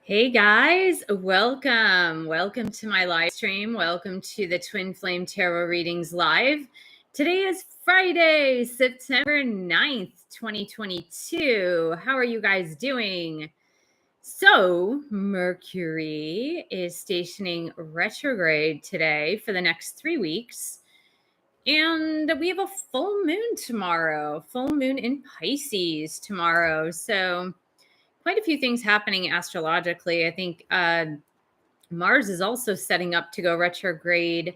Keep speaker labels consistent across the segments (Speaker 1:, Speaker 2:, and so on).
Speaker 1: Hey guys, welcome to my live stream. Welcome to the Twin Flame Tarot Readings Live. Today is Friday, September 9th, 2022. How are you guys doing? So Mercury is stationing retrograde today for the next 3 weeks. And we have a full moon tomorrow, full moon in Pisces tomorrow. So quite a few things happening astrologically. I think Mars is also setting up to go retrograde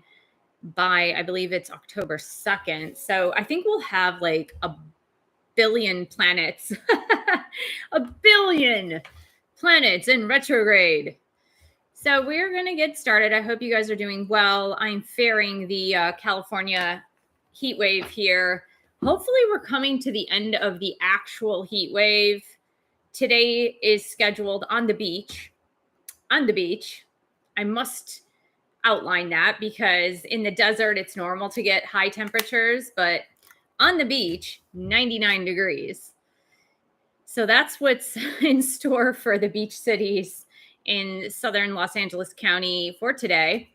Speaker 1: by, I believe it's October 2nd. So I think we'll have like a billion planets, a billion planets in retrograde. So we're going to get started. I hope you guys are doing well. I'm fearing the California heat wave here. Hopefully we're coming to the end of the actual heat wave. Today is scheduled on the beach. On the beach. I must outline that because in the desert, it's normal to get high temperatures, but on the beach, 99 degrees. So that's what's in store for the beach cities in southern Los Angeles County for today.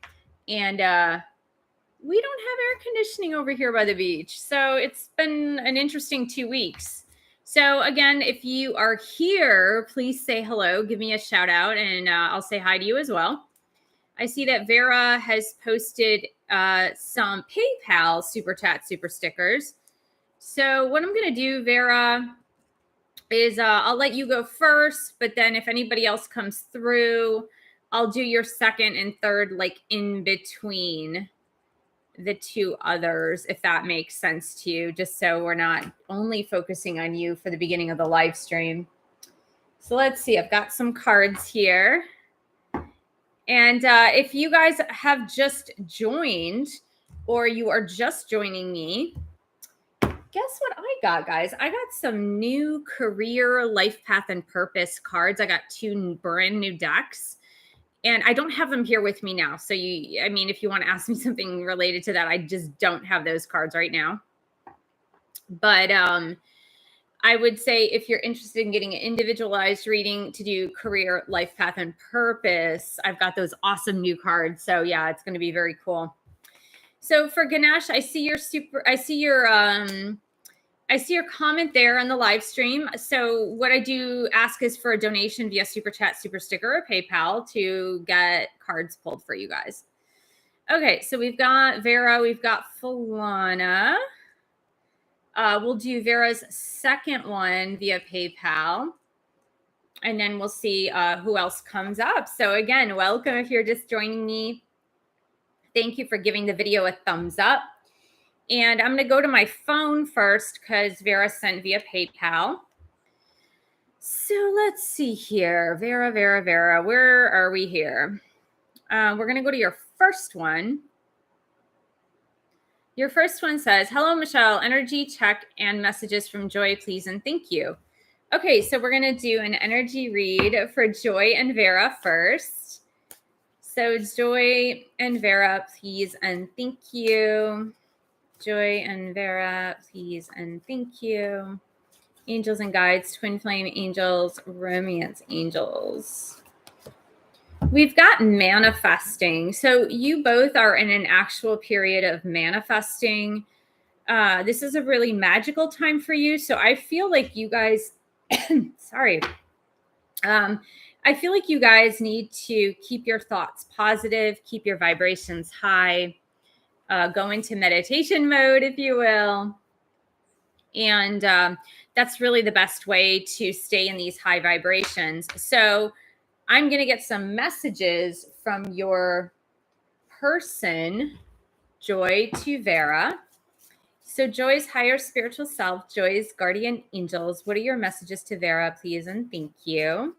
Speaker 1: And we don't have air conditioning over here by the beach. So it's been an interesting 2 weeks. So again, if you are here, please say hello, give me a shout out, and I'll say hi to you as well. I see that Vera has posted some PayPal super chat super stickers. So what I'm going to do, Vera, is I'll let you go first, but then if anybody else comes through, I'll do your second and third, like in between the two others, if that makes sense to you, just so we're not only focusing on you for the beginning of the live stream. So let's see, I've got some cards here. And if you guys have just joined or you are just joining me, guess what I got, guys? I got some new career, life path, and purpose cards. I got 2 brand new decks. And I don't have them here with me now. So if you want to ask me something related to that, I just don't have those cards right now. But I would say if you're interested in getting an individualized reading to do career, life path, and purpose, I've got those awesome new cards. So yeah, it's going to be very cool. So for Ganesh, I see your comment there on the live stream. So what I do ask is for a donation via Super Chat, Super Sticker, or PayPal to get cards pulled for you guys. Okay, so we've got Vera, we've got Falana. We'll do Vera's second one via PayPal. And then we'll see who else comes up. So again, welcome if you're just joining me. Thank you for giving the video a thumbs up. And I'm going to go to my phone first because Vera sent via PayPal. So let's see here. Vera, where are we here? We're going to go to your first one. Your first one says, hello, Michelle, energy check and messages from Joy, please, and thank you. Okay, so we're going to do an energy read for Joy and Vera first. So Joy and Vera, please, and thank you. Joy and Vera, please, and thank you. Angels and guides, twin flame angels, romance angels. We've got manifesting. So you both are in an actual period of manifesting. This is a really magical time for you. So I feel like you guys, sorry. I feel like you guys need to keep your thoughts positive, keep your vibrations high. Go into meditation mode, if you will. And that's really the best way to stay in these high vibrations. So I'm going to get some messages from your person, Joy, to Vera. So Joy's higher spiritual self, Joy's guardian angels, what are your messages to Vera, please, and thank you.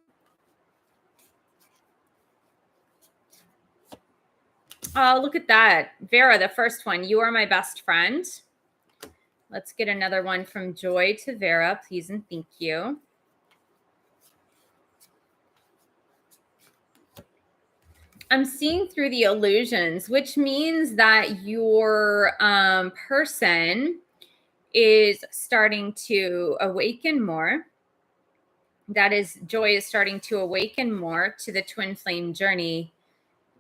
Speaker 1: Oh, look at that. Vera, the first one, you are my best friend. Let's get another one from Joy to Vera, please, and thank you. I'm seeing through the illusions, which means that your person is starting to awaken more. that is, Joy is starting to awaken more to the twin flame journey,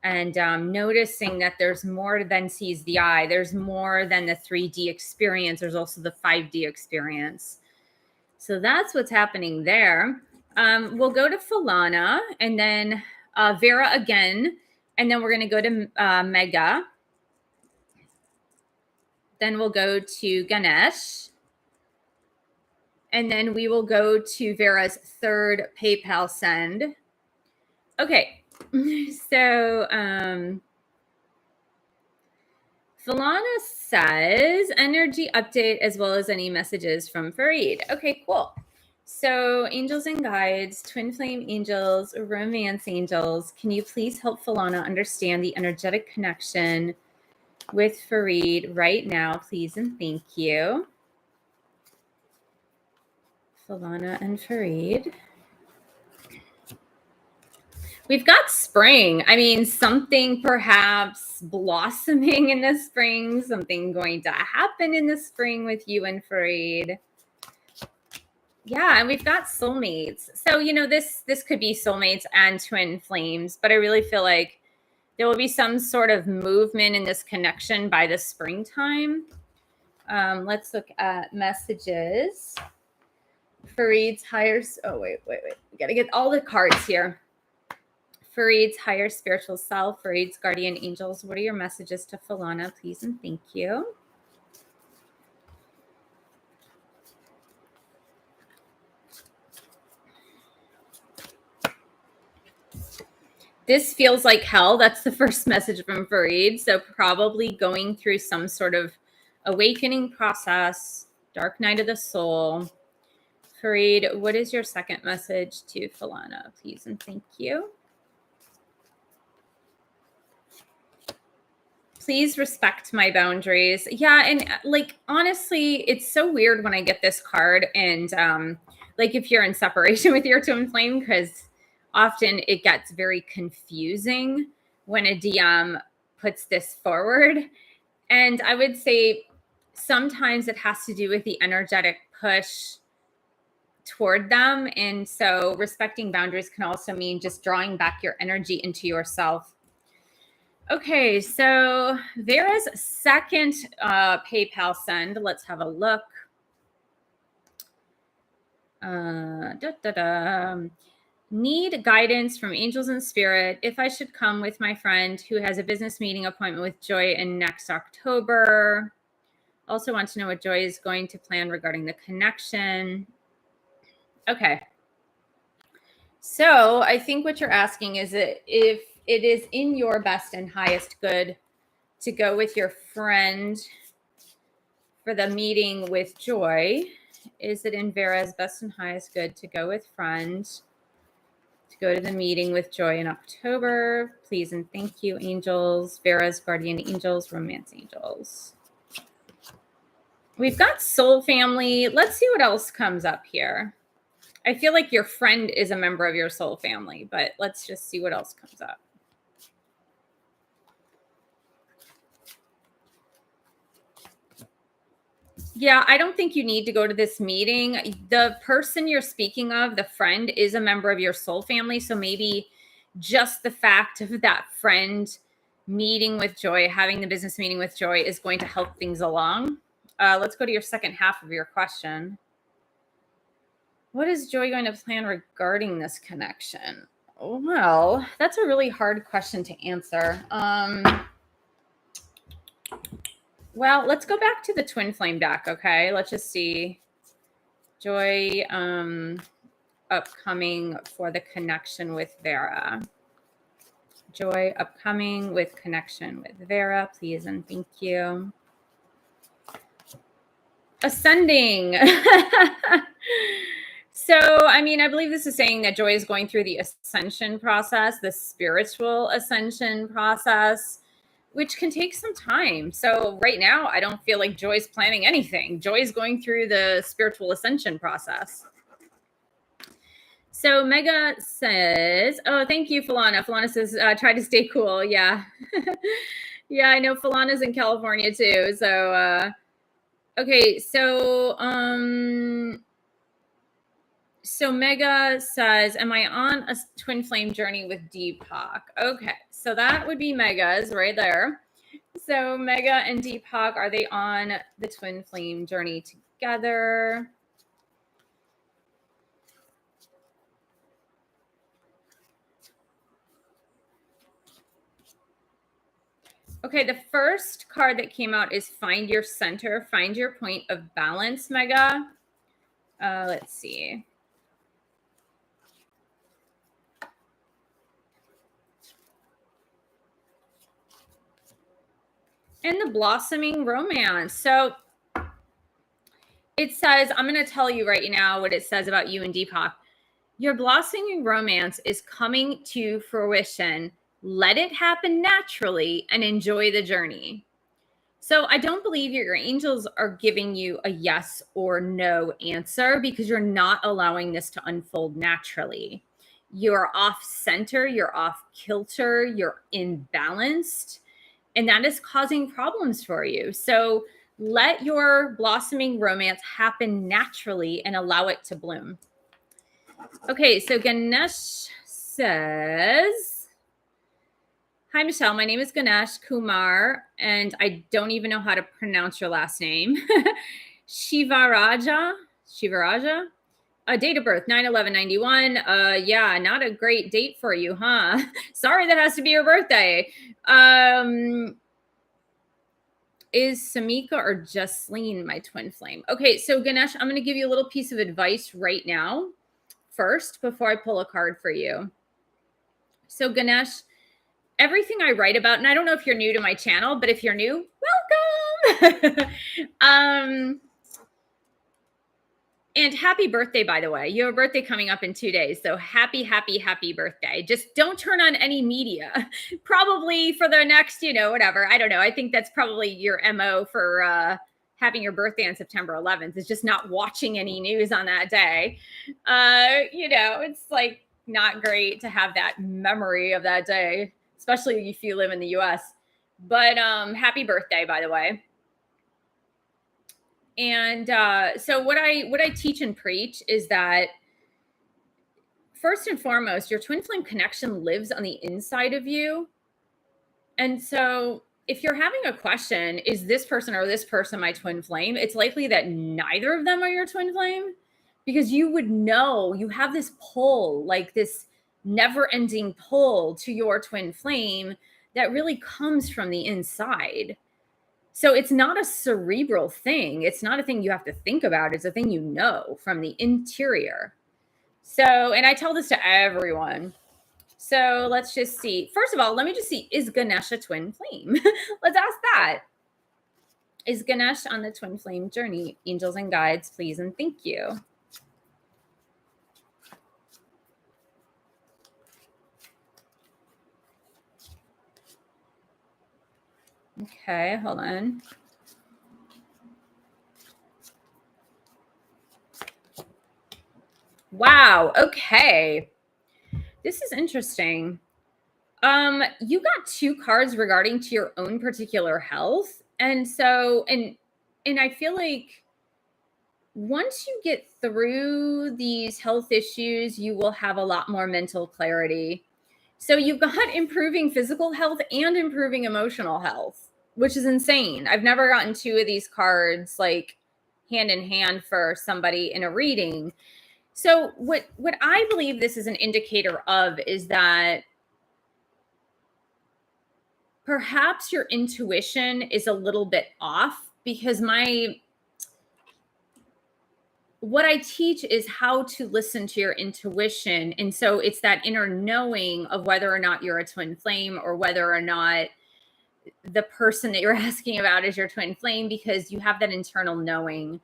Speaker 1: and noticing that there's more than sees the eye. There's more than the 3D experience. There's also the 5D experience. So that's what's happening there. We'll go to Falana, and then Vera again, and then we're going to go to Mega. Then we'll go to Ganesh. And then we will go to Vera's third PayPal send. Okay, so Falana says energy update as well as any messages from Farid. Okay, cool. So angels and guides, twin flame angels, romance angels, can you please help Falana understand the energetic connection with Farid right now, please and thank you. Falana and Farid. We've got spring. I mean, something perhaps blossoming in the spring, something going to happen in the spring with you and Farid. Yeah, and we've got soulmates. So, you know, this could be soulmates and twin flames, but I really feel like there will be some sort of movement in this connection by the springtime. Let's look at messages. Farid's higher... Oh, wait. We got to get all the cards here. Farid's higher spiritual self, Farid's guardian angels. What are your messages to Falana, please and thank you? This feels like hell. That's the first message from Farid. So probably going through some sort of awakening process, dark night of the soul. Farid, what is your second message to Falana, please and thank you? Please respect my boundaries. Yeah, and like honestly, it's so weird when I get this card, and like if you're in separation with your twin flame, because often it gets very confusing when a DM puts this forward. And I would say sometimes it has to do with the energetic push toward them. And so respecting boundaries can also mean just drawing back your energy into yourself. Okay, so Vera's second PayPal send. Let's have a look. Need guidance from angels and spirit if I should come with my friend who has a business meeting appointment with Joy in next October. Also want to know what Joy is going to plan regarding the connection. Okay. So I think what you're asking is that if it is in your best and highest good to go with your friend for the meeting with Joy. Is it in Vera's best and highest good to go with friend to go to the meeting with Joy in October? Please and thank you, angels, Vera's guardian angels, romance angels. We've got soul family. Let's see what else comes up here. I feel like your friend is a member of your soul family, but let's just see what else comes up. Yeah, I don't think you need to go to this meeting. The person you're speaking of, the friend, is a member of your soul family. So maybe just the fact of that friend meeting with Joy, having the business meeting with Joy, is going to help things along. Let's go to your second half of your question. What is Joy going to plan regarding this connection? Well, that's a really hard question to answer. Well, let's go back to the twin flame deck, okay? Let's just see. Joy upcoming for the connection with Vera. Joy upcoming with connection with Vera, please and thank you. Ascending. So, I mean, I believe this is saying that Joy is going through the ascension process, the spiritual ascension process, which can take some time. So right now, I don't feel like Joy's planning anything. Joy's going through the spiritual ascension process. So Mega says, oh, thank you, Falana. Falana says, try to stay cool. Yeah. Yeah, I know Falana's in California too. So, okay. So So Mega says, am I on a twin flame journey with Deepak? Okay, so that would be Mega's right there. So Mega and Deepak, are they on the twin flame journey together? Okay, the first card that came out is Find Your Center, Find Your Point of Balance, Mega. Let's see. And the Blossoming Romance. So it says, I'm going to tell you right now what it says about you and Deepak. Your blossoming romance is coming to fruition. Let it happen naturally and enjoy the journey. So I don't believe your angels are giving you a yes or no answer because you're not allowing this to unfold naturally. You're off center, you're off kilter, you're imbalanced, and that is causing problems for you. So let your blossoming romance happen naturally and allow it to bloom. Okay, so Ganesh says, hi, Michelle. My name is Ganesh Kumar, and I don't even know how to pronounce your last name. Shivaraja? Date of birth, 9/11/91. Yeah, not a great date for you, huh? Sorry, that has to be your birthday. Is Samika or Justine my twin flame? Okay, so Ganesh, I'm going to give you a little piece of advice right now first before I pull a card for you. So Ganesh, everything I write about, and I don't know if you're new to my channel, but if you're new, welcome. And happy birthday, by the way. You have a birthday coming up in 2 days. So happy birthday. Just don't turn on any media, probably for the next, whatever. I don't know. I think that's probably your MO for having your birthday on September 11th is just not watching any news on that day. It's like not great to have that memory of that day, especially if you live in the US. But happy birthday, by the way. And so what I teach and preach is that first and foremost, your twin flame connection lives on the inside of you. And so if you're having a question, is this person or this person my twin flame? It's likely that neither of them are your twin flame because you would know you have this pull, like this never-ending pull to your twin flame that really comes from the inside. So it's not a cerebral thing. It's not a thing you have to think about. It's a thing you know from the interior. So, and I tell this to everyone. So let's just see. First of all, let me just see, is Ganesh a twin flame? Let's ask that. Is Ganesh on the twin flame journey? Angels and guides, please and thank you. Okay, hold on. Wow, okay. This is interesting. You got 2 cards regarding to your own particular health. And so, and I feel like once you get through these health issues, you will have a lot more mental clarity. So you've got improving physical health and improving emotional health, which is insane. I've never gotten 2 of these cards like hand in hand for somebody in a reading. So what I believe this is an indicator of is that perhaps your intuition is a little bit off because what I teach is how to listen to your intuition. And so it's that inner knowing of whether or not you're a twin flame or whether or not the person that you're asking about is your twin flame, because you have that internal knowing.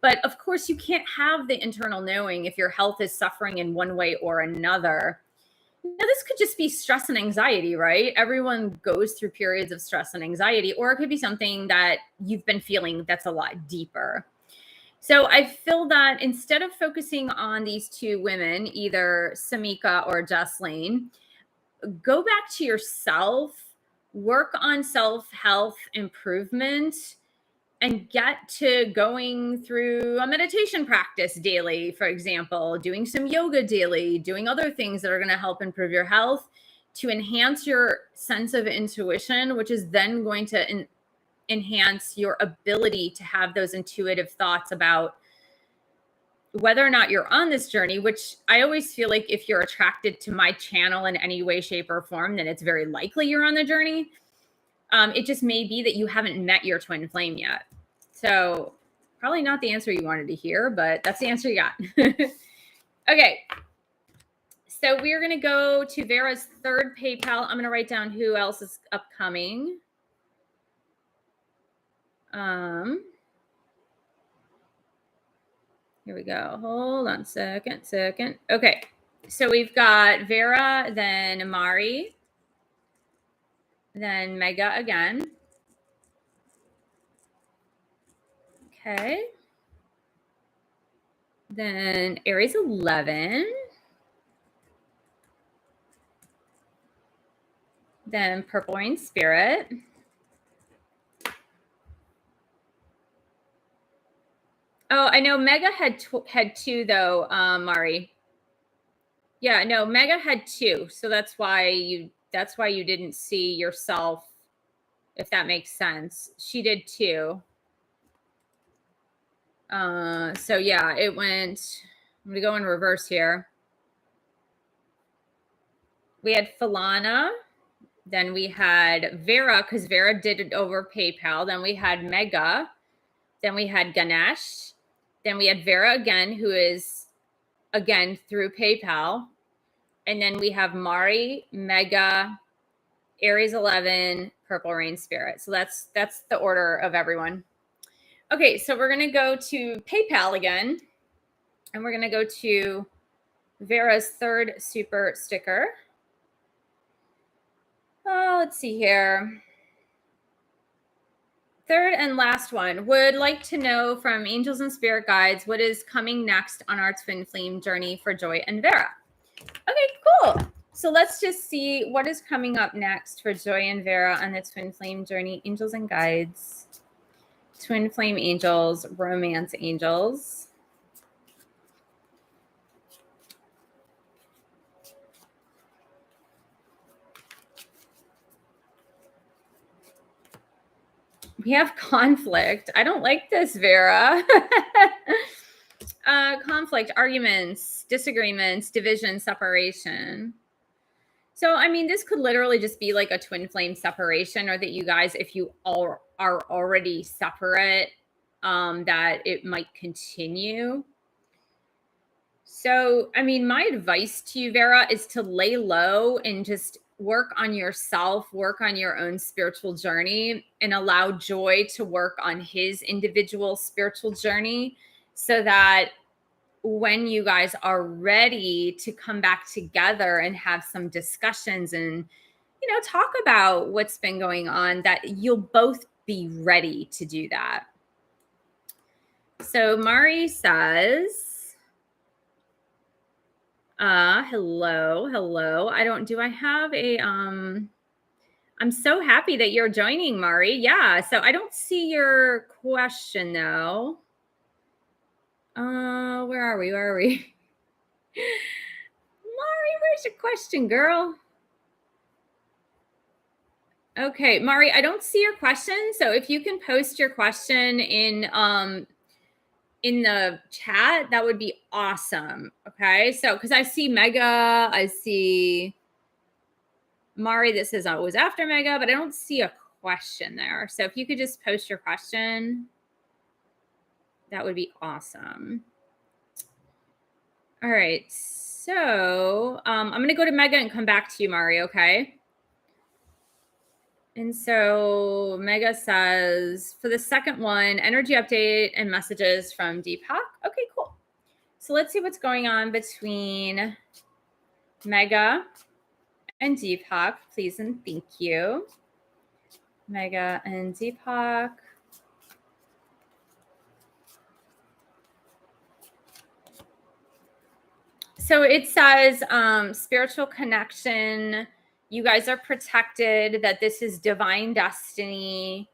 Speaker 1: But of course, you can't have the internal knowing if your health is suffering in one way or another. Now, this could just be stress and anxiety, right? Everyone goes through periods of stress and anxiety, or it could be something that you've been feeling that's a lot deeper. So I feel that instead of focusing on these 2 women, either Samika or Justine, go back to yourself, work on self-health improvement, and get to going through a meditation practice daily, for example, doing some yoga daily, doing other things that are going to help improve your health, to enhance your sense of intuition, which is then going to enhance your ability to have those intuitive thoughts about whether or not you're on this journey, which I always feel like if you're attracted to my channel in any way, shape, or form, then it's very likely you're on the journey. It just may be that you haven't met your twin flame yet. So probably not the answer you wanted to hear, but that's the answer you got. Okay. So we're going to go to Vera's third PayPal. I'm going to write down who else is upcoming. Here we go. Hold on second. Okay. So we've got Vera, then Mari, then Mega again. Okay. Then Aries 11. Then Purple Rain Spirit. Oh, I know Mega had two though, Mari. Yeah, no, Mega had two, so that's why you didn't see yourself, if that makes sense. She did two. So yeah, it went. I'm gonna go in reverse here. We had Falana, then we had Vera, because Vera did it over PayPal. Then we had Mega, then we had Ganesh, then we had Vera again, who is again through PayPal. And then we have Mari, Mega, Aries 11, Purple Rain Spirit. So that's the order of everyone. Okay, so we're going to go to PayPal again. And we're going to go to Vera's third super sticker. Let's see here. Third and last one. Would like to know from angels and spirit guides what is coming next on our twin flame journey for Joy and Vera. Okay, cool. So let's just see what is coming up next for Joy and Vera on the twin flame journey. Angels and guides, twin flame angels, romance angels. We have conflict. I don't like this, Vera. Conflict, arguments, disagreements, division, separation. So, I mean, this could literally just be like a twin flame separation, or that you guys, if you all are already separate, that it might continue. So, I mean, my advice to you, Vera, is to lay low and just work on yourself, work on your own spiritual journey, and allow Joy to work on his individual spiritual journey, so that when you guys are ready to come back together and have some discussions and, you know, talk about what's been going on, that you'll both be ready to do that. So Mari says, hello. I have a, I'm so happy that you're joining, Mari. Yeah. So I don't see your question though. Where are we? Mari, where's your question, girl? Okay, Mari, I don't see your question. So if you can post your question in the chat, that would be awesome. Okay, so because I see Mega, I see Mari. This is always after Mega, but I don't see a question there. So if you could just post your question, that would be awesome. All right, so I'm going to go to Mega and come back to you, Mari, okay? And so Mega says, for the second one, energy update and messages from Deepak. Okay, cool. So let's see what's going on between Mega and Deepak, please and thank you. Mega and Deepak. So it says spiritual connection. You guys are protected, that this is divine destiny.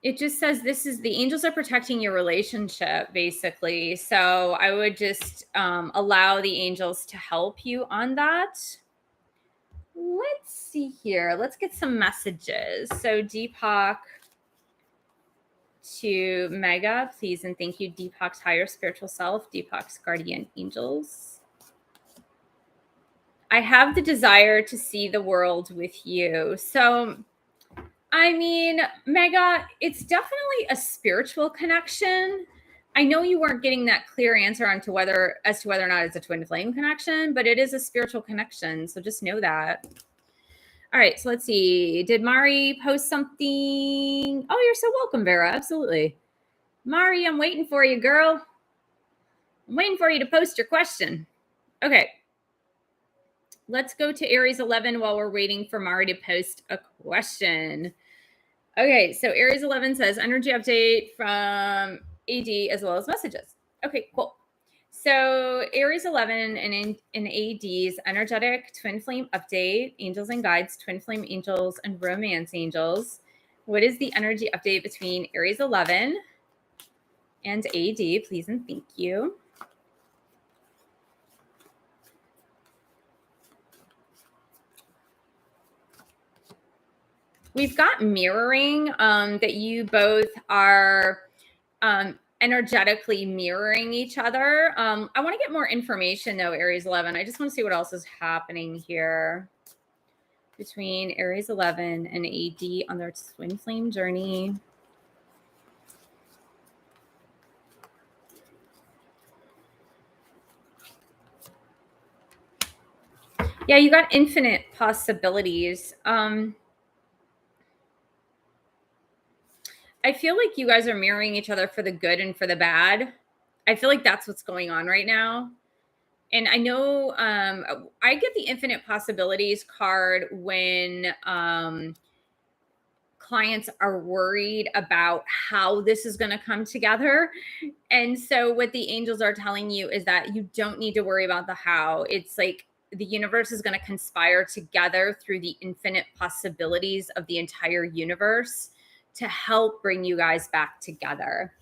Speaker 1: It just says the angels are protecting your relationship, basically. So I would just allow the angels to help you on that. Let's see here. Let's get some messages. So Deepak to Mega, please and thank you, Deepak's higher spiritual self, Deepak's guardian angels. I have the desire to see the world with you. So, I mean, Mega, it's definitely a spiritual connection. I know you weren't getting that clear answer as to whether or not it's a twin flame connection, but it is a spiritual connection. So just know that. All right, so let's see. Did Mari post something? Oh, you're so welcome, Vera. Absolutely. Mari, I'm waiting for you, girl. I'm waiting for you to post your question. Okay. Let's go to Aries 11 while we're waiting for Mari to post a question. Okay, so Aries 11 says energy update from AD as well as messages. Okay, cool. So Aries 11 and in AD's energetic twin flame update, angels and guides, twin flame angels, and romance angels. What is the energy update between Aries 11 and AD? Please and thank you. We've got mirroring, that you both are energetically mirroring each other. I want to get more information though, Aries 11. I just want to see what else is happening here between Aries 11 and AD on their twin flame journey. Yeah, you got infinite possibilities. I feel like you guys are mirroring each other for the good and for the bad. I feel like that's what's going on right now. And I know I get the infinite possibilities card when clients are worried about how this is going to come together. And so what the angels are telling you is that you don't need to worry about the how. It's like the universe is going to conspire together through the infinite possibilities of the entire universe to help bring you guys back together.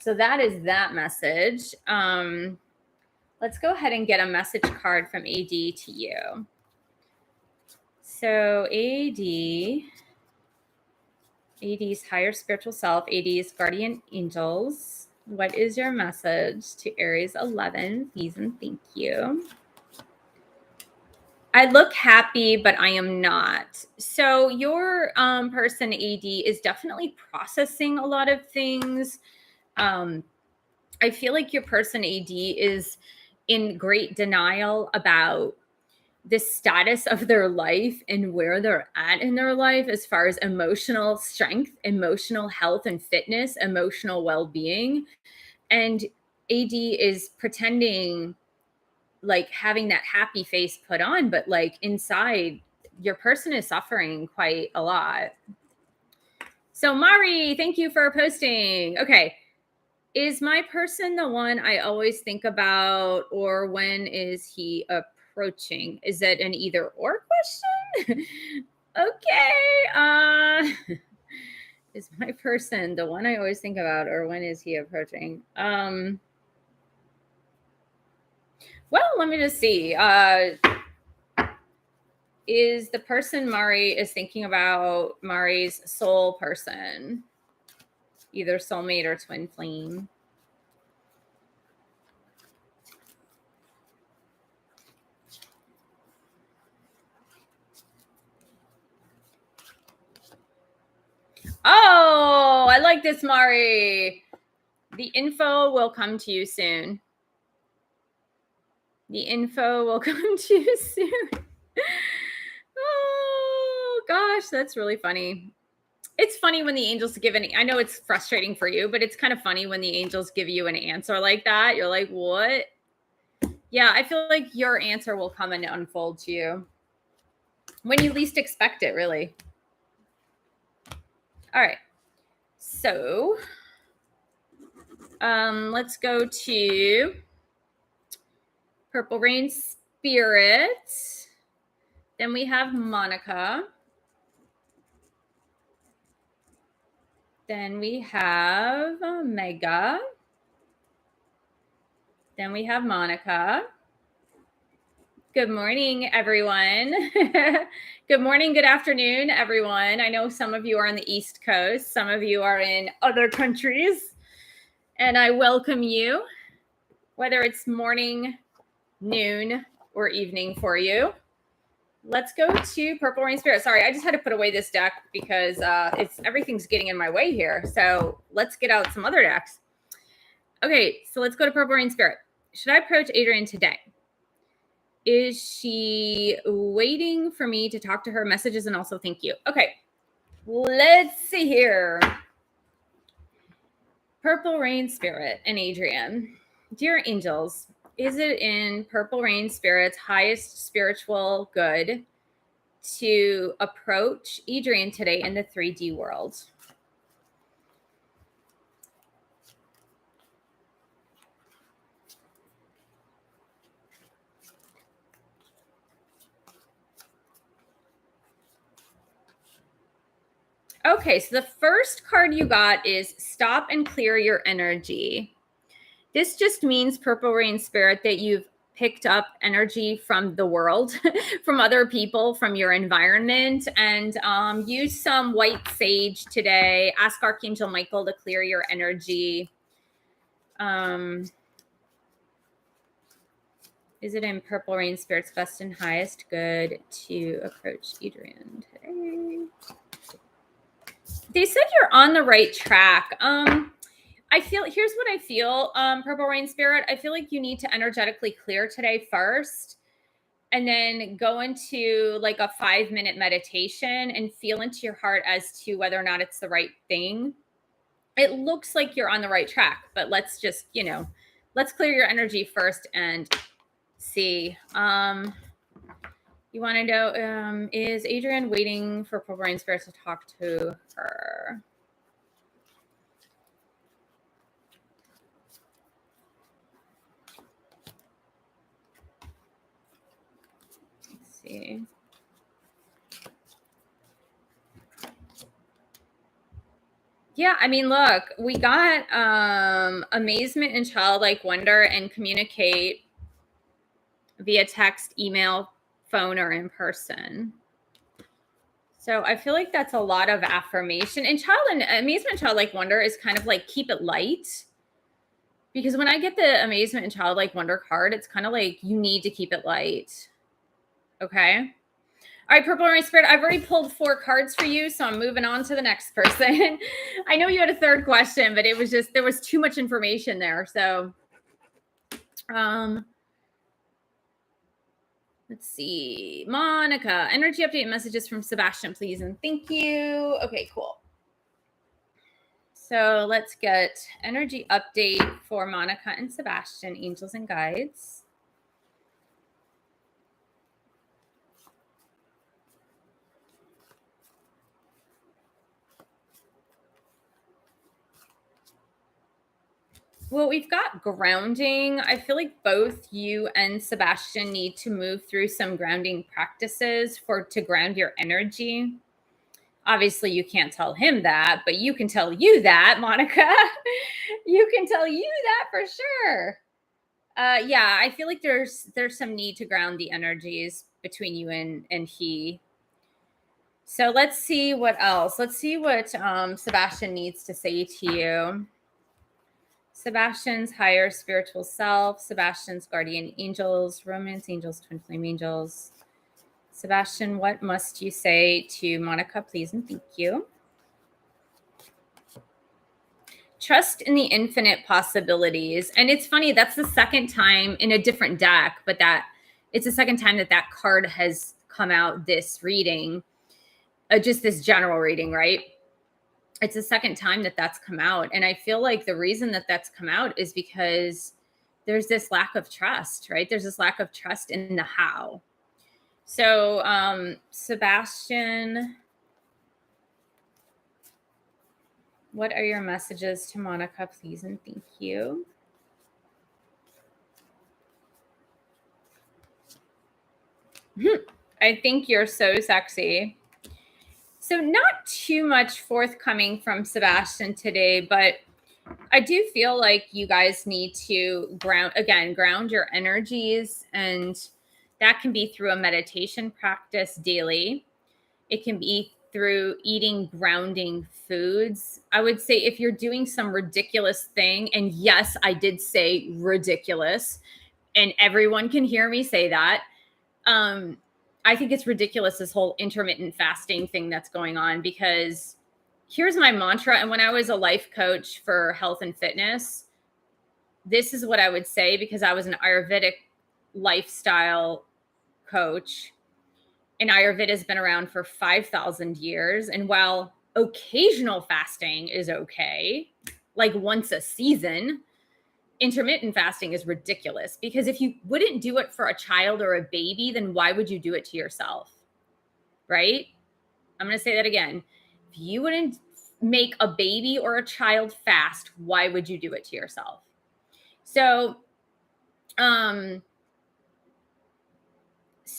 Speaker 1: So that is that message. Let's go ahead and get a message card from AD to you. So AD's higher spiritual self, AD's guardian angels. What is your message to Aries 11? Please and thank you. I look happy, but I am not. So your person AD is definitely processing a lot of things. I feel like your person AD is in great denial about the status of their life and where they're at in their life as far as emotional strength, emotional health and fitness, emotional well-being. And AD is pretending like having that happy face put on, but like inside your person is suffering quite a lot. So Mari, thank you for posting. Okay. Is my person the one I always think about, or when is he approaching? Is it an either or question? Okay. Is my person the one I always think about, or when is he approaching? Well, let me just see. Is the person Mari is thinking about Mari's soul person, either soulmate or twin flame? Oh, I like this, Mari. The info will come to you soon. The info will come to you soon. Oh, gosh, that's really funny. It's funny when the angels give I know it's frustrating for you, but it's kind of funny when the angels give you an answer like that. You're like, what? Yeah, I feel like your answer will come and unfold to you when you least expect it, really. All right. So let's go to Purple Rain Spirit. Then we have Monica. Then we have Mega. Then we have Monica. Good morning, everyone. Good morning, good afternoon, everyone. I know some of you are on the East Coast, some of you are in other countries, and I welcome you, whether it's morning, noon, or evening for you. Let's go to Purple Rain Spirit. Sorry, I just had to put away this deck because everything's getting in my way here. So let's get out some other decks. Okay, so let's go to Purple Rain Spirit. Should I approach Adrienne today? Is she waiting for me to talk to her? Messages and also thank you. Okay, let's see here. Purple Rain Spirit and Adrienne. Dear angels, is it in Purple Rain Spirit's highest spiritual good to approach Adrienne today in the 3D world? Okay, so the first card you got is Stop and Clear Your Energy. This just means, Purple Rain Spirit, that you've picked up energy from the world, from other people, from your environment, and use some white sage today. Ask Archangel Michael to clear your energy. Is it in Purple Rain Spirit's best and highest good to approach Adrienne today? They said you're on the right track. Here's what I feel, Purple Rain Spirit. I feel like you need to energetically clear today first, and then go into like a 5-minute meditation and feel into your heart as to whether or not it's the right thing. It looks like you're on the right track, but let's just, let's clear your energy first and see. You want to know, is Adrienne waiting for Purple Rain Spirit to talk to her? Let's see. Yeah, I mean, look, we got amazement and childlike wonder and communicate via text, email, phone, or in person. So I feel like that's a lot of affirmation. And amazement, childlike wonder is kind of like keep it light. Because when I get the amazement and childlike wonder card, it's kind of like you need to keep it light. Okay. All right, Purple Rain Spirit, I've already pulled 4 cards for you, so I'm moving on to the next person. I know you had a third question, but it was just, there was too much information there. So let's see. Monica, energy update messages from Sebastian, please, and thank you. Okay, cool. So let's get energy update for Monica and Sebastian, angels and guides. Well, we've got grounding. I feel like both you and Sebastian need to move through some grounding practices to ground your energy. Obviously, you can't tell him that, but you can tell you that, Monica. You can tell you that for sure. Yeah, I feel like there's some need to ground the energies between you and he. So let's see what else. Let's see what Sebastian needs to say to you. Sebastian's higher spiritual self, Sebastian's guardian angels, romance angels, twin flame angels. Sebastian, what must you say to Monica, please, and thank you. Trust in the infinite possibilities. And it's funny, that's the second time in a different deck, but it's the second time that card has come out this reading, just this general reading, right? It's the second time that's come out. And I feel like the reason that's come out is because there's this lack of trust, right? There's this lack of trust in the how. So, Sebastian, what are your messages to Monica, please, and thank you. I think you're so sexy. So not too much forthcoming from Sebastian today, but I do feel like you guys need to ground your energies, and that can be through a meditation practice daily. It can be through eating grounding foods. I would say if you're doing some ridiculous thing, and yes, I did say ridiculous, and everyone can hear me say that. I think it's ridiculous, this whole intermittent fasting thing that's going on, because here's my mantra. And when I was a life coach for health and fitness, this is what I would say, because I was an Ayurvedic lifestyle coach, and Ayurveda has been around for 5,000 years. And while occasional fasting is okay, like once a season, intermittent fasting is ridiculous, because if you wouldn't do it for a child or a baby, then why would you do it to yourself? Right? I'm going to say that again. If you wouldn't make a baby or a child fast, why would you do it to yourself? So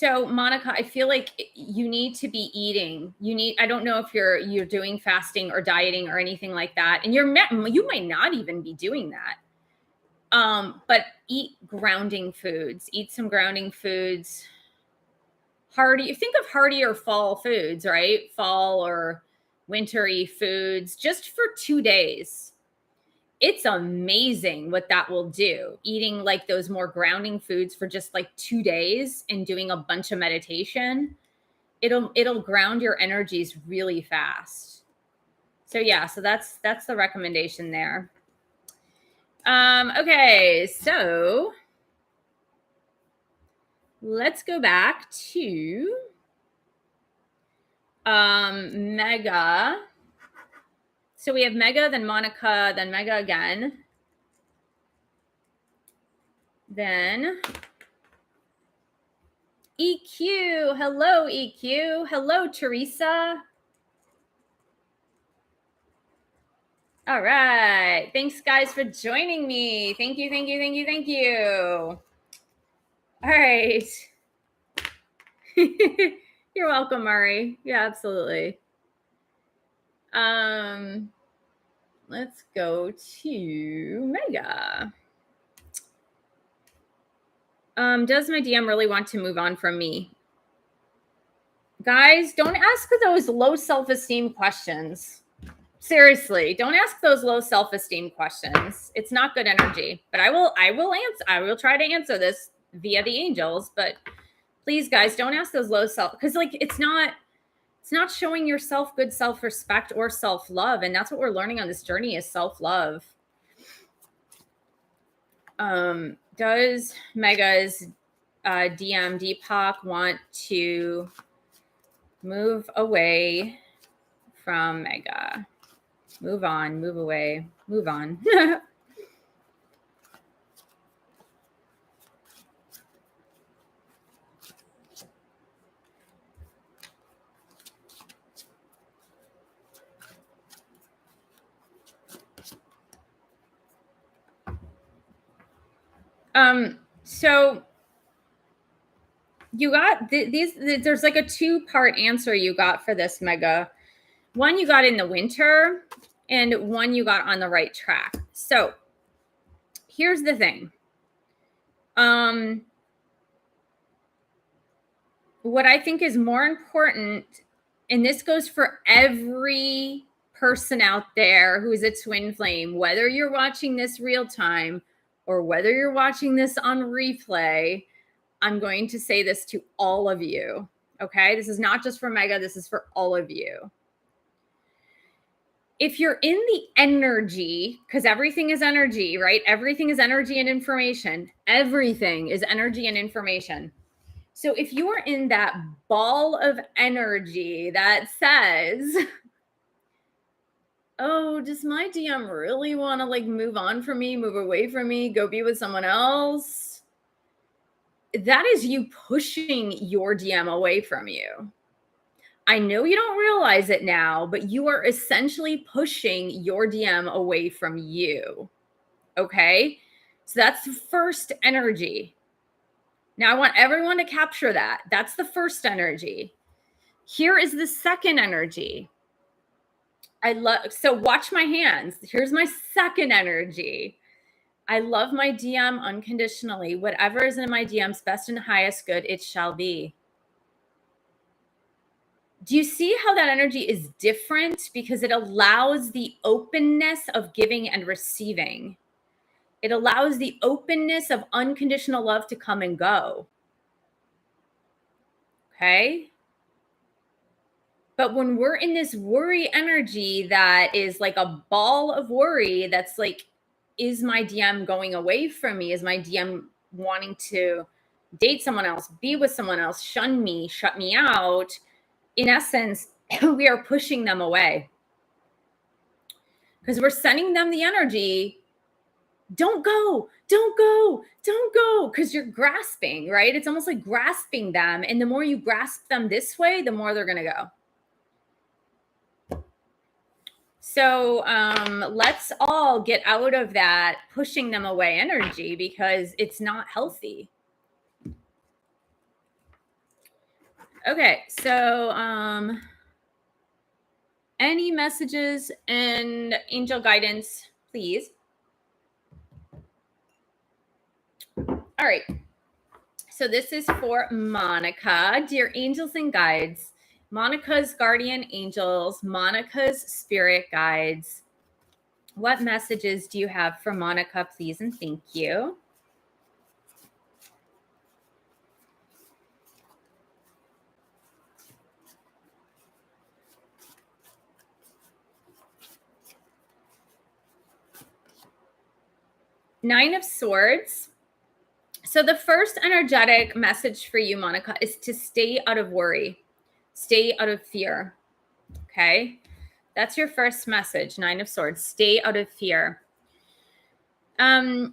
Speaker 1: Monica, I feel like you need to be eating. I don't know if you're doing fasting or dieting or anything like that. And you might not even be doing that. But eat grounding foods. Eat some grounding foods. Think of hearty or fall foods, right? Fall or wintry foods, just for 2 days. It's amazing what that will do. Eating like those more grounding foods for just like 2 days and doing a bunch of meditation, it'll ground your energies really fast. So yeah, so that's the recommendation there. Okay, so let's go back to Mega. So we have Mega, then Monica, then Mega again. Then EQ. Hello, EQ. Hello, Teresa. All right. Thanks, guys, for joining me. Thank you, thank you, thank you, thank you. All right. You're welcome, Murray. Yeah, absolutely. Let's go to Mega. Does my DM really want to move on from me? Guys, don't ask those low self-esteem questions. Seriously, don't ask those low self-esteem questions. It's not good energy. But I will answer. I will try to answer this via the angels. But please, guys, don't ask those low self, because like it's not showing yourself good self-respect or self-love, and that's what we're learning on this journey is self-love. Does Mega's DM Deepak want to move away from Mega? Move on, move away, move on. So you got there's like a 2-part answer you got for this, Mega. One you got in the winter, and one you got on the right track. So here's the thing. What I think is more important, and this goes for every person out there who is a twin flame, whether you're watching this real time or whether you're watching this on replay, I'm going to say this to all of you. Okay? This is not just for Mega, this is for all of you. If you're in the energy, because everything is energy, right? Everything is energy and information. Everything is energy and information. So if you are in that ball of energy that says, oh, does my DM really want to like move on from me, move away from me, go be with someone else? That is you pushing your DM away from you. I know you don't realize it now, but you are essentially pushing your DM away from you. Okay? So that's the first energy. Now I want everyone to capture that. That's the first energy. Here is the second energy. So watch my hands. Here's my second energy. I love my DM unconditionally. Whatever is in my DM's best and highest good, it shall be. Do you see how that energy is different? Because it allows the openness of giving and receiving. It allows the openness of unconditional love to come and go. Okay? But when we're in this worry energy that is like a ball of worry, that's like, is my DM going away from me? Is my DM wanting to date someone else, be with someone else, shun me, shut me out? In essence, we are pushing them away because we're sending them the energy. Don't go, don't go, don't go, because you're grasping, right? It's almost like grasping them. And the more you grasp them this way, the more they're going to go. So let's all get out of that pushing them away energy because it's not healthy. Okay, so any messages and angel guidance, please. All right. So this is for Monica. Dear angels and guides, Monica's guardian angels, Monica's spirit guides. What messages do you have for Monica, please, and thank you. Nine of Swords. So the first energetic message for you, Monica, is to stay out of worry, stay out of fear. Okay, that's your first message. Nine of Swords. Stay out of fear. I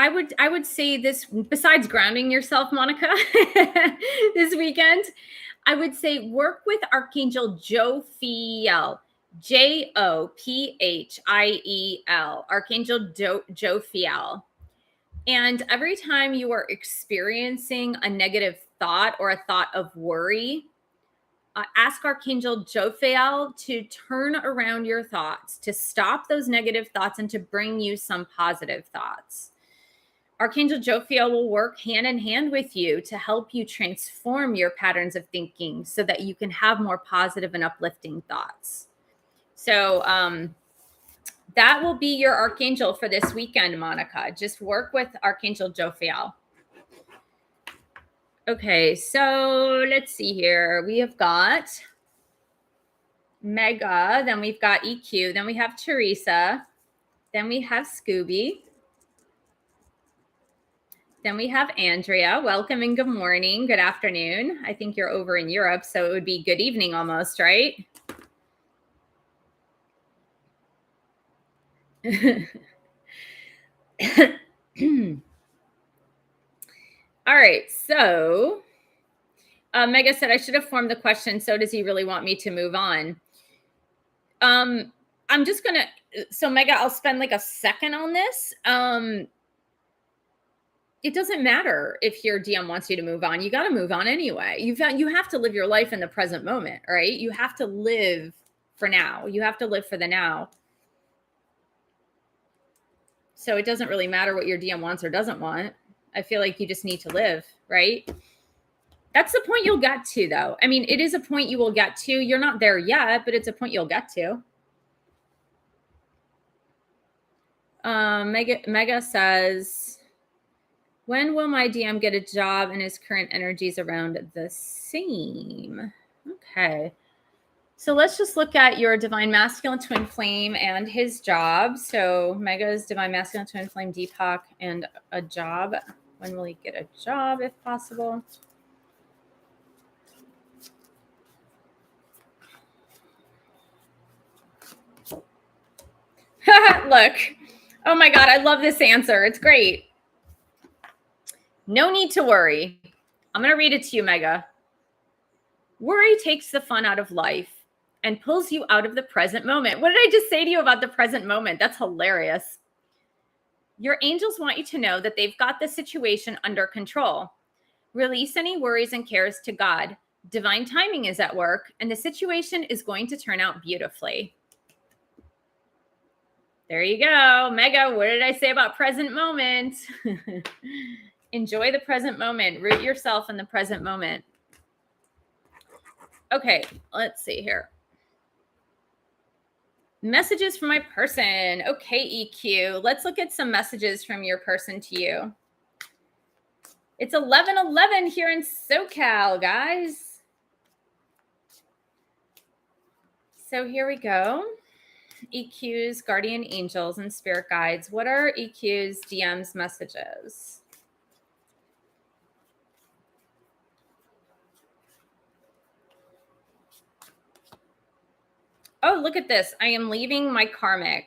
Speaker 1: would say this, besides grounding yourself, Monica, this weekend, I would say work with Archangel Jophiel. Jophiel. Archangel Jophiel. And every time you are experiencing a negative thought or a thought of worry, ask Archangel Jophiel to turn around your thoughts, to stop those negative thoughts and to bring you some positive thoughts. Archangel Jophiel will work hand in hand with you to help you transform your patterns of thinking so that you can have more positive and uplifting thoughts. So that will be your archangel for this weekend, Monica. Just work with Archangel Jophiel. Okay, so let's see here. We have got Mega, then we've got EQ, then we have Teresa, then we have Scooby, then we have Andrea. Welcome and good morning, good afternoon. I think you're over in Europe, so it would be good evening almost, right? All right, so Mega said I should have formed the question, so does he really want me to move on? I'm just gonna, so Mega, I'll spend like a second on this. It doesn't matter if your DM wants you to move on. You got to move on anyway. You have to live your life in the present moment, right? You have to live for now. You have to live for the now. So it doesn't really matter what your DM wants or doesn't want. I feel like you just need to live, right? That's the point you'll get to, though. I mean, it is a point you will get to. You're not there yet, but it's a point you'll get to. Mega says, when will my DM get a job and his current energies around the same? Okay. So let's just look at your divine masculine twin flame and his job. So Mega's divine masculine twin flame, Deepak, and a job. When will he get a job if possible? Look. Oh my God, I love this answer. It's great. No need to worry. I'm going to read it to you, Mega. Worry takes the fun out of life and pulls you out of the present moment. What did I just say to you about the present moment? That's hilarious. Your angels want you to know that they've got the situation under control. Release any worries and cares to God. Divine timing is at work, and the situation is going to turn out beautifully. There you go. Mega, what did I say about present moment? Enjoy the present moment. Root yourself in the present moment. Okay, let's see here. Messages from my person. Okay, EQ. Let's look at some messages from your person to you. It's 11:11 here in SoCal, guys. So here we go. EQ's guardian angels and spirit guides. What are EQ's DM's messages? Oh, look at this. I am leaving my karmic.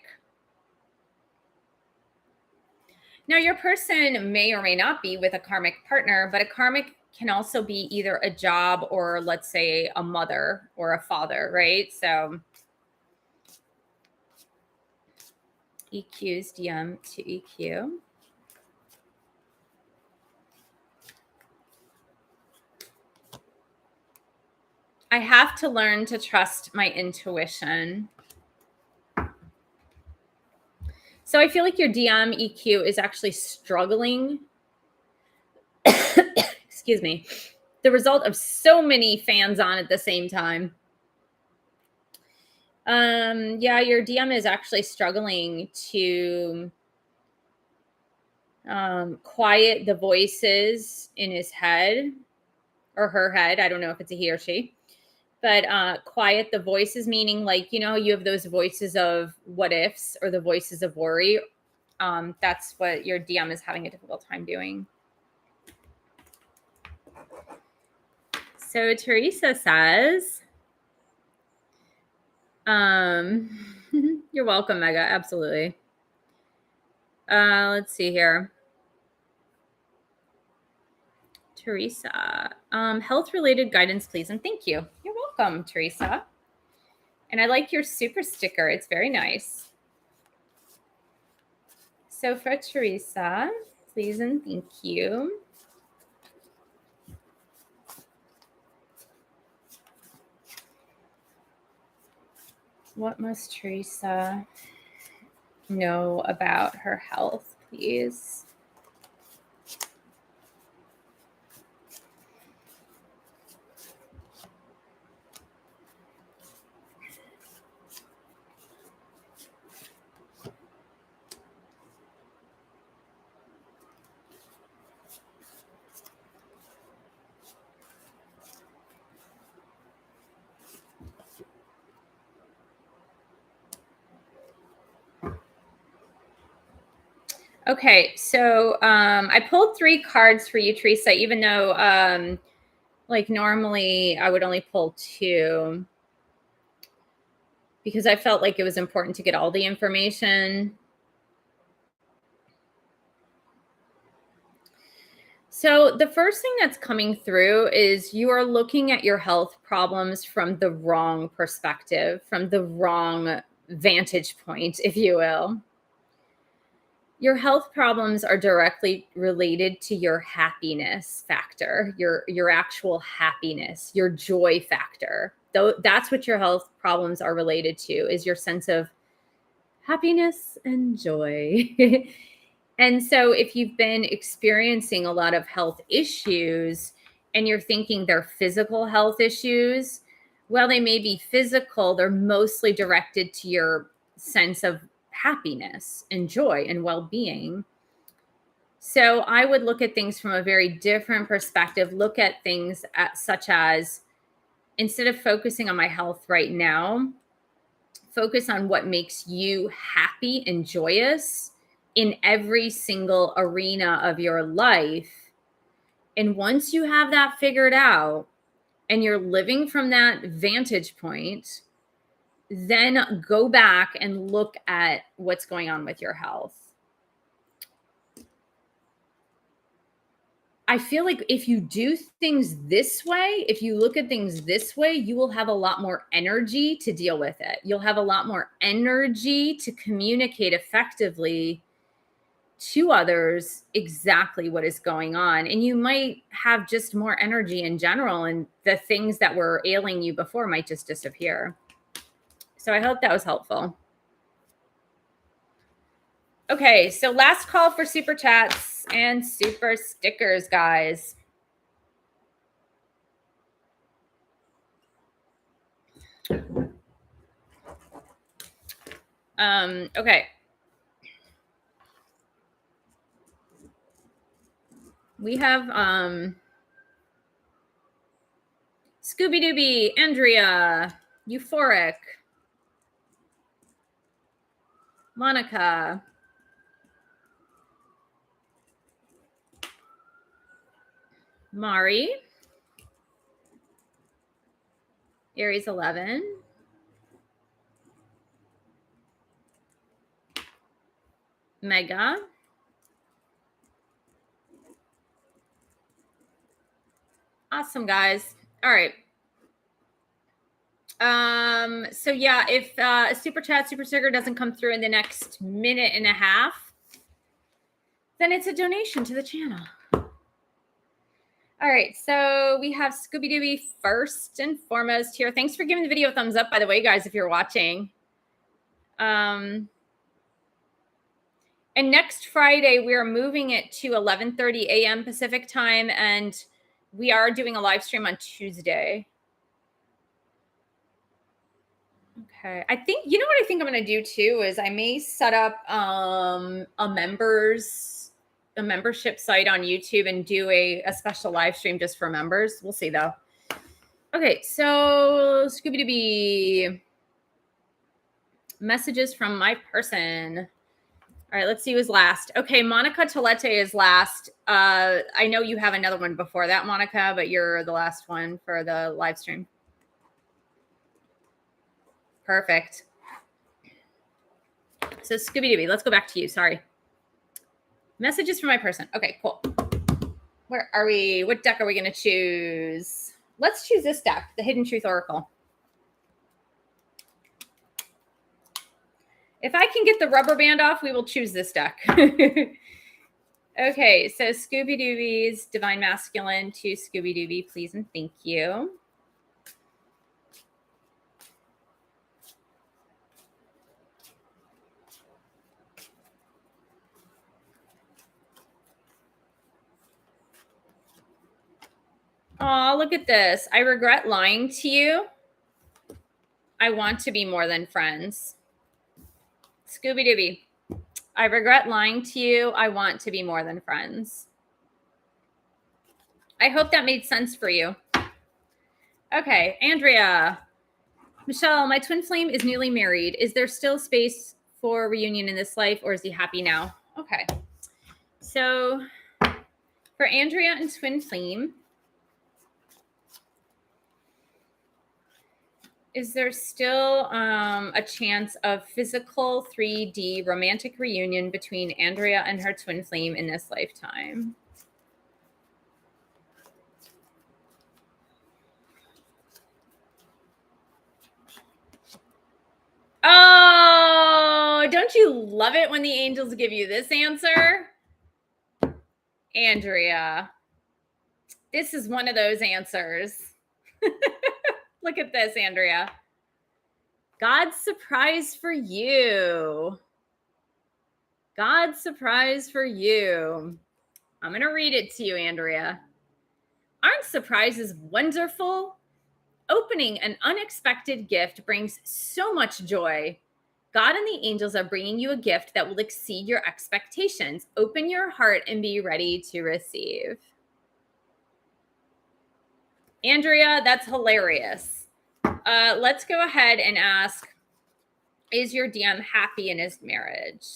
Speaker 1: Now, your person may or may not be with a karmic partner, but a karmic can also be either a job or, let's say, a mother or a father, right? So EQ's DM to EQ. I have to learn to trust my intuition. So I feel like your DM EQ is actually struggling. Excuse me. The result of so many fans on at the same time. Yeah, your DM is actually struggling to quiet the voices in his head or her head. I don't know if it's a he or she, but quiet the voices, meaning like, you know, you have those voices of what ifs or the voices of worry. That's what your DM is having a difficult time doing. So Teresa says, you're welcome, Mega. Absolutely. Let's see here. Teresa, health-related guidance, please. And thank you. You're welcome, Teresa. And I like your super sticker. It's very nice. So for Teresa, please and thank you. What must Teresa know about her health, please? Okay, so I pulled 3 cards for you, Teresa, even though like normally I would only pull 2 because I felt like it was important to get all the information. So the first thing that's coming through is you are looking at your health problems from the wrong perspective, from the wrong vantage point, if you will. Your health problems are directly related to your happiness factor, your actual happiness, your joy factor. Though that's what your health problems are related to, is your sense of happiness and joy. And so if you've been experiencing a lot of health issues and you're thinking they're physical health issues, well, they may be physical, they're mostly directed to your sense of happiness and joy and well-being. So I would look at things from a very different perspective, look at things such as, instead of focusing on my health right now, focus on what makes you happy and joyous in every single arena of your life. And once you have that figured out and you're living from that vantage point, then go back and look at what's going on with your health. I feel like if you do things this way, if you look at things this way, you will have a lot more energy to deal with it. You'll have a lot more energy to communicate effectively to others exactly what is going on. And you might have just more energy in general, and the things that were ailing you before might just disappear. So I hope that was helpful. Okay, so last call for super chats and super stickers, guys. Okay. We have Scooby Dooby, Andrea, Euphoric, Monica, Mari, Aries 11, Mega, awesome, guys. All right. So yeah, if a super chat, super sticker doesn't come through in the next minute and a half, then it's a donation to the channel. All right, so we have Scooby Dooby first and foremost here. Thanks for giving the video a thumbs up, by the way, guys, if you're watching. And next Friday, we are moving it to 11:30 a.m. Pacific time, and we are doing a live stream on Tuesday. Okay, I think, you know what I think I'm going to do too is I may set up a membership site on YouTube and do a special live stream just for members. We'll see though. Okay, so Scooby-Dooby. Messages from my person. All right, let's see who's last. Okay, Monica Tolete is last. I know you have another one before that, Monica, but you're the last one for the live stream. Perfect. So Scooby-Dooby, let's go back to you. Sorry. Messages from my person. Okay, cool. Where are we? What deck are we going to choose? Let's choose this deck, the Hidden Truth Oracle. If I can get the rubber band off, we will choose this deck. Okay, so Scooby-Dooby's Divine Masculine to Scooby-Dooby, please and thank you. Oh, look at this. I regret lying to you. I want to be more than friends. Scooby-Dooby, I regret lying to you. I want to be more than friends. I hope that made sense for you. Okay, Andrea. Michelle, my twin flame is newly married. Is there still space for reunion in this life, or is he happy now? Okay. So for Andrea and twin flame, is there still a chance of physical 3D romantic reunion between Andrea and her twin flame in this lifetime? Oh, don't you love it when the angels give you this answer? Andrea, this is one of those answers. Look at this, Andrea. God's surprise for you. God's surprise for you. I'm going to read it to you, Andrea. Aren't surprises wonderful? Opening an unexpected gift brings so much joy. God and the angels are bringing you a gift that will exceed your expectations. Open your heart and be ready to receive. Andrea, that's hilarious. Let's go ahead and ask, is your DM happy in his marriage?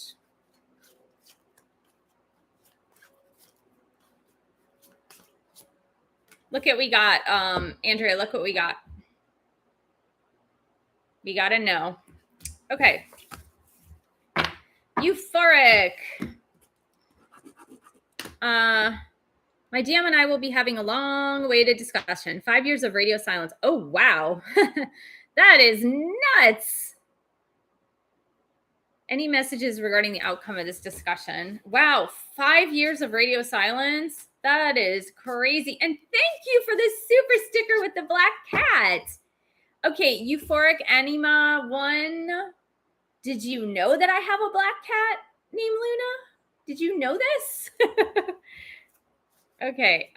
Speaker 1: Look at we got, Andrea, look what we got. We got a no. Okay. Euphoric. My DM and I will be having a long-awaited discussion. 5 years of radio silence. Oh, wow. That is nuts. Any messages regarding the outcome of this discussion? Wow, 5 years of radio silence. That is crazy. And thank you for this super sticker with the black cat. Okay, Euphoric Anima 1. Did you know that I have a black cat named Luna? Did you know this? Okay.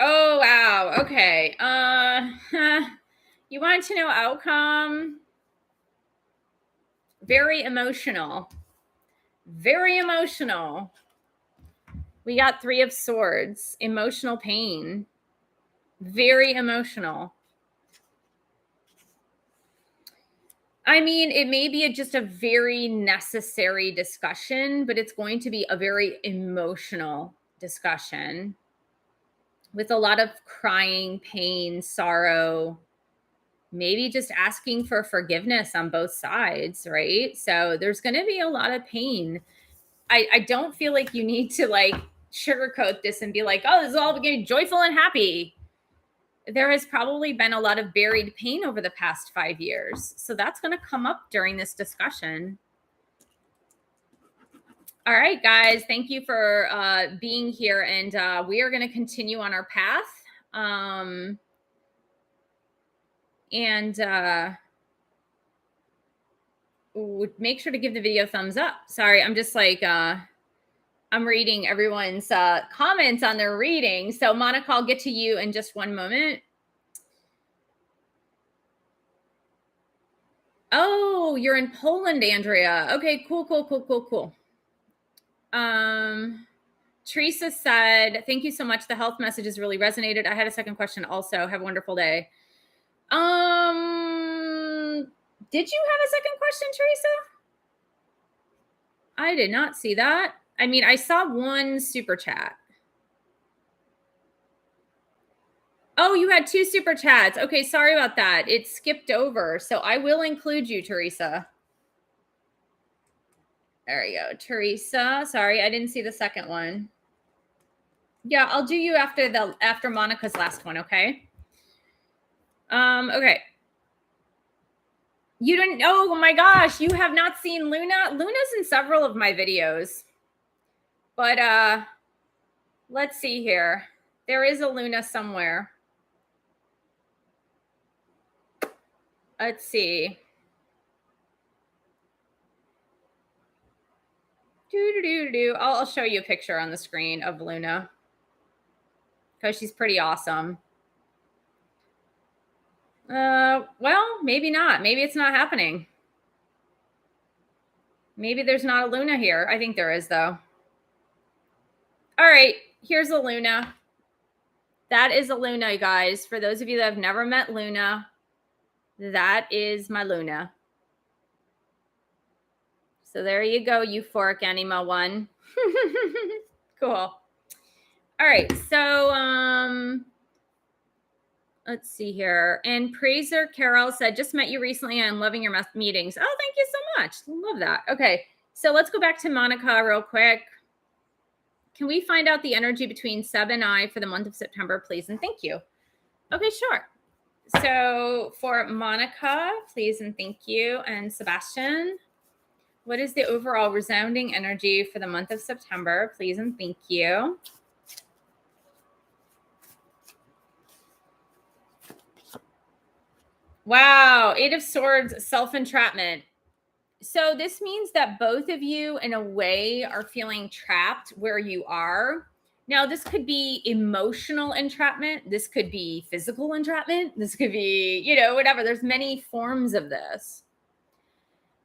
Speaker 1: Oh, wow. Okay. You want to know outcome? Very emotional. Very emotional. We got 3 of Swords. Emotional pain. Very emotional. I mean, it may be just a very necessary discussion, but it's going to be a very emotional discussion with a lot of crying, pain, sorrow, maybe just asking for forgiveness on both sides, right? So there's going to be a lot of pain. I don't feel like you need to like sugarcoat this and be like, oh, this is all going to be joyful and happy. There has probably been a lot of buried pain over the past 5 years. So that's going to come up during this discussion. All right, guys, thank you for being here. And we are going to continue on our path. Make sure to give the video a thumbs up. Sorry, I'm just like, I'm reading everyone's comments on their reading. So Monica, I'll get to you in just one moment. Oh, you're in Poland, Andrea. Okay, cool. Teresa said, thank you so much. The health messages really resonated. I had a second question also. Have a wonderful day. Did you have a second question, Teresa? I did not see that. I mean, I saw one super chat. Oh, you had 2 super chats. Okay, sorry about that. It skipped over. So I will include you, Teresa. There you go, Teresa. Sorry, I didn't see the second one. Yeah, I'll do you after Monica's last one, okay? Okay. You didn't know, oh my gosh, you have not seen Luna? Luna's in several of my videos. But let's see here. There is a Luna somewhere. Let's see. I'll show you a picture on the screen of Luna because she's pretty awesome. Well, maybe not. Maybe it's not happening. Maybe there's not a Luna here. I think there is, though. All right, here's a Luna. That is a Luna, guys. For those of you that have never met Luna, that is my Luna. So there you go, Euphoric Anima 1. Cool. All right, so let's see here. And Praiser Carol said, just met you recently and I'm loving your meetings. Oh, thank you so much. Love that. Okay, so let's go back to Monica real quick. Can we find out the energy between Seb and I for the month of September, please? And thank you. Okay, sure. So for Monica, please and thank you. And Sebastian, what is the overall resounding energy for the month of September, please and thank you. Wow, 8 of Swords, self-entrapment. So this means that both of you, in a way, are feeling trapped where you are. Now, this could be emotional entrapment. This could be physical entrapment. This could be, whatever. There's many forms of this.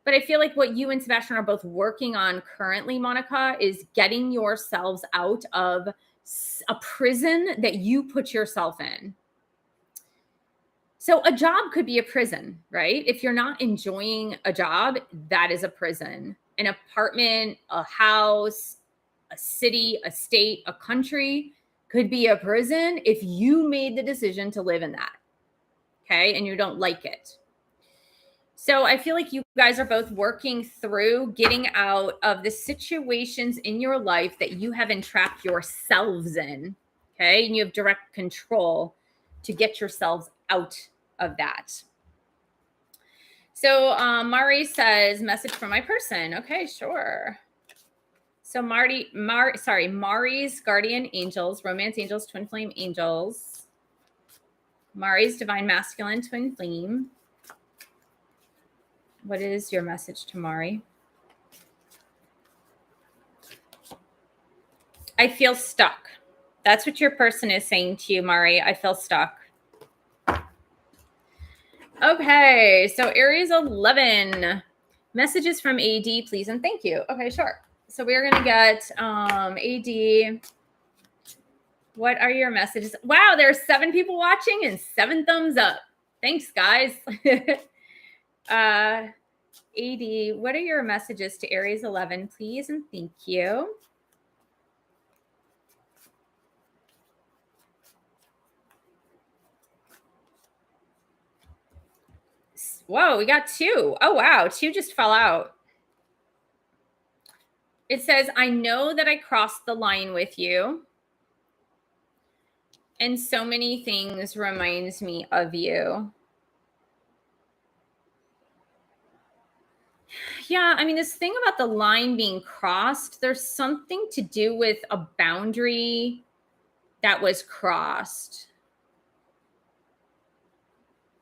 Speaker 1: But I feel like what you and Sebastian are both working on currently, Monica, is getting yourselves out of a prison that you put yourself in. So a job could be a prison, right? If you're not enjoying a job, that is a prison. An apartment, a house, a city, a state, a country could be a prison if you made the decision to live in that, okay? And you don't like it. So I feel like you guys are both working through getting out of the situations in your life that you have entrapped yourselves in. Okay. And you have direct control to get yourselves out of that. So Mari says, message from my person. Okay, sure. So Mari's guardian angels, romance angels, twin flame angels. Mari's divine masculine twin flame. What is your message to Mari? I feel stuck. That's what your person is saying to you, Mari. I feel stuck. Okay, so Aries 11. Messages from AD, please and thank you. Okay, sure. So we're going to get AD. What are your messages? Wow, there's 7 people watching and 7 thumbs up. Thanks, guys. AD, what are your messages to Aries 11, please and thank you. Whoa, we got 2. Oh, wow. 2 just fell out. It says, I know that I crossed the line with you. And so many things reminds me of you. Yeah, I mean, this thing about the line being crossed, there's something to do with a boundary that was crossed.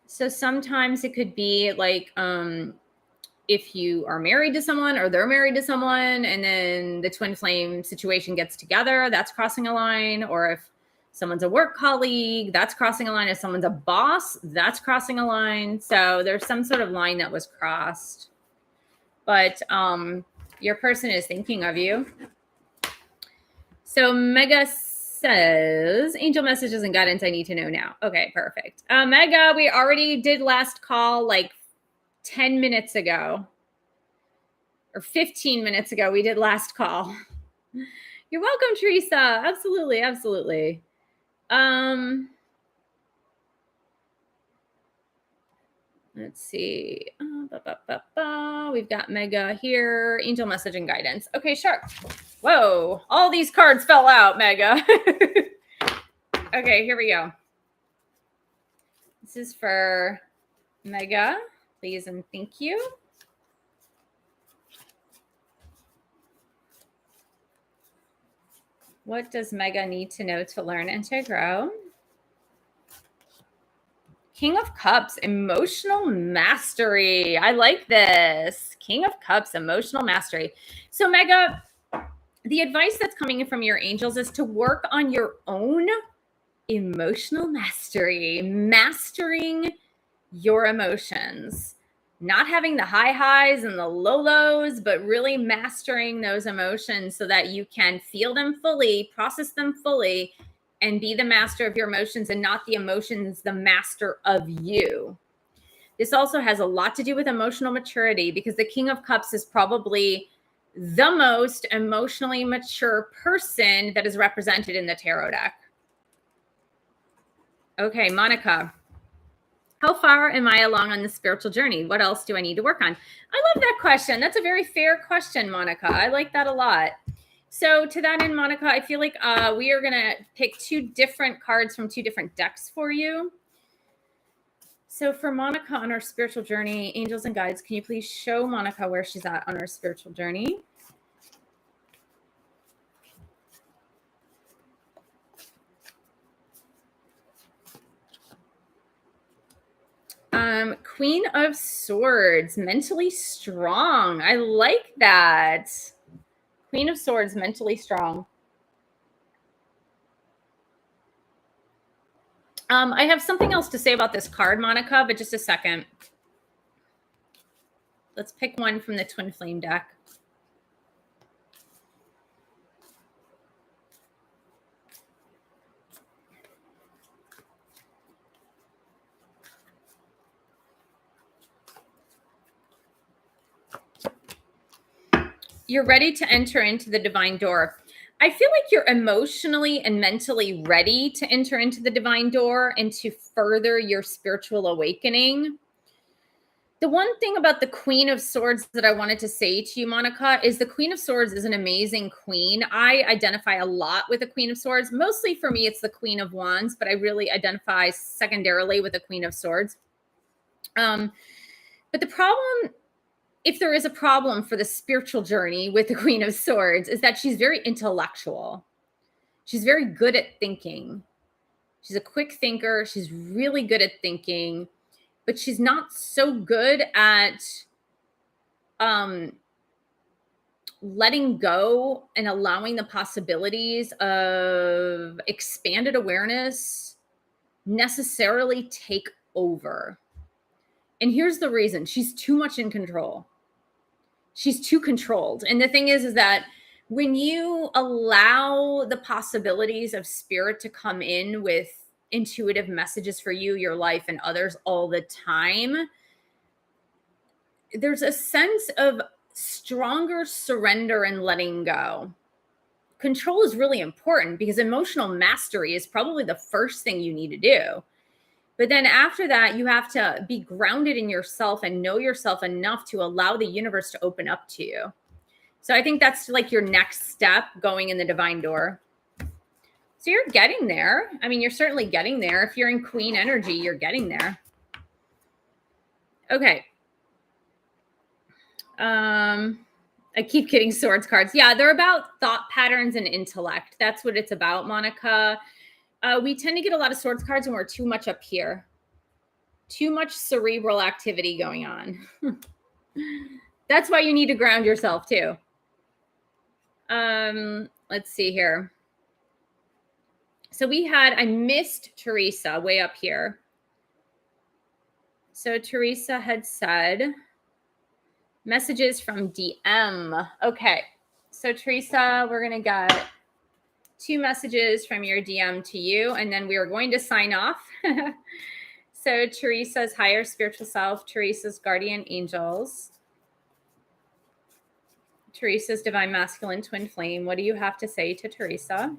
Speaker 1: So sometimes it could be like if you are married to someone or they're married to someone and then the twin flame situation gets together, that's crossing a line. Or if someone's a work colleague, that's crossing a line. If someone's a boss, that's crossing a line. So there's some sort of line that was crossed. But your person is thinking of you. So Mega says, angel messages and guidance I need to know now. Okay, perfect. Mega, we already did last call like 10 minutes ago. Or 15 minutes ago, we did last call. You're welcome, Teresa. Absolutely, absolutely. Let's see. We've got Mega here. Angel message and guidance. Okay, sure. Whoa. All these cards fell out, Mega. Okay, here we go. This is for Mega. Please and thank you. What does Mega need to know to learn and to grow? King of Cups, emotional mastery. I like this. King of Cups, emotional mastery. So Mega, the advice that's coming in from your angels is to work on your own emotional mastery, mastering your emotions, not having the high highs and the low lows, but really mastering those emotions so that you can feel them fully, process them fully, and be the master of your emotions and not the emotions, the master of you. This also has a lot to do with emotional maturity because the King of Cups is probably the most emotionally mature person that is represented in the tarot deck. Okay, Monica, how far am I along on the spiritual journey? What else do I need to work on? I love that question. That's a very fair question, Monica. I like that a lot. So to that end, Monica, I feel like we are going to pick 2 different cards from 2 different decks for you. So for Monica on her spiritual journey, angels and guides, can you please show Monica where she's at on her spiritual journey? Queen of Swords, mentally strong. I like that. Queen of Swords, mentally strong. I have something else to say about this card, Monica, but just a second. Let's pick one from the Twin Flame deck. You're ready to enter into the divine door. I feel like you're emotionally and mentally ready to enter into the divine door and to further your spiritual awakening. The one thing about the Queen of Swords that I wanted to say to you, Monica, is the Queen of Swords is an amazing queen. I identify a lot with the Queen of Swords. Mostly for me, it's the Queen of Wands, but I really identify secondarily with the Queen of Swords. But the problem, if there is a problem for the spiritual journey with the Queen of Swords, is that she's very intellectual. She's very good at thinking. She's a quick thinker. She's really good at thinking, but she's not so good at letting go and allowing the possibilities of expanded awareness necessarily take over. And here's the reason: she's too much in control. She's too controlled. And the thing is that when you allow the possibilities of spirit to come in with intuitive messages for you, your life, and others all the time, there's a sense of stronger surrender and letting go. Control is really important because emotional mastery is probably the first thing you need to do. But then after that, you have to be grounded in yourself and know yourself enough to allow the universe to open up to you. So I think that's like your next step going in the divine door. So you're getting there. I mean, you're certainly getting there. If you're in Queen energy, you're getting there. Okay. I keep getting swords cards. Yeah, they're about thought patterns and intellect. That's what it's about, Monica. We tend to get a lot of swords cards when we're too much up here. Too much cerebral activity going on. That's why you need to ground yourself too. Let's see here. So I missed Teresa way up here. So Teresa had said, messages from DM. Okay. So Teresa, we're going to get 2 messages from your DM to you, and then we are going to sign off. So Teresa's higher spiritual self, Teresa's guardian angels, Teresa's divine masculine twin flame. What do you have to say to Teresa?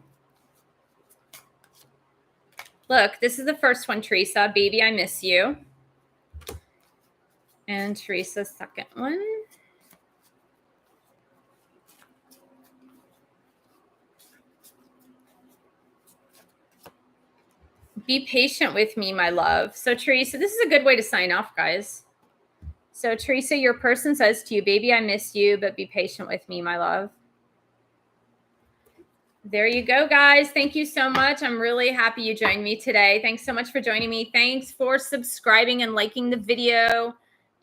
Speaker 1: Look, this is the first one, Teresa. Baby, I miss you. And Teresa's second one. Be patient with me, my love. So Teresa, this is a good way to sign off, guys. So Teresa, your person says to you, baby, I miss you, but be patient with me, my love. There you go, guys. Thank you so much. I'm really happy you joined me today. Thanks so much for joining me. Thanks for subscribing and liking the video.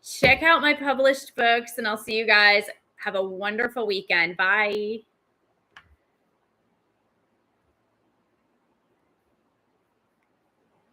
Speaker 1: Check out my published books, and I'll see you guys. Have a wonderful weekend. Bye.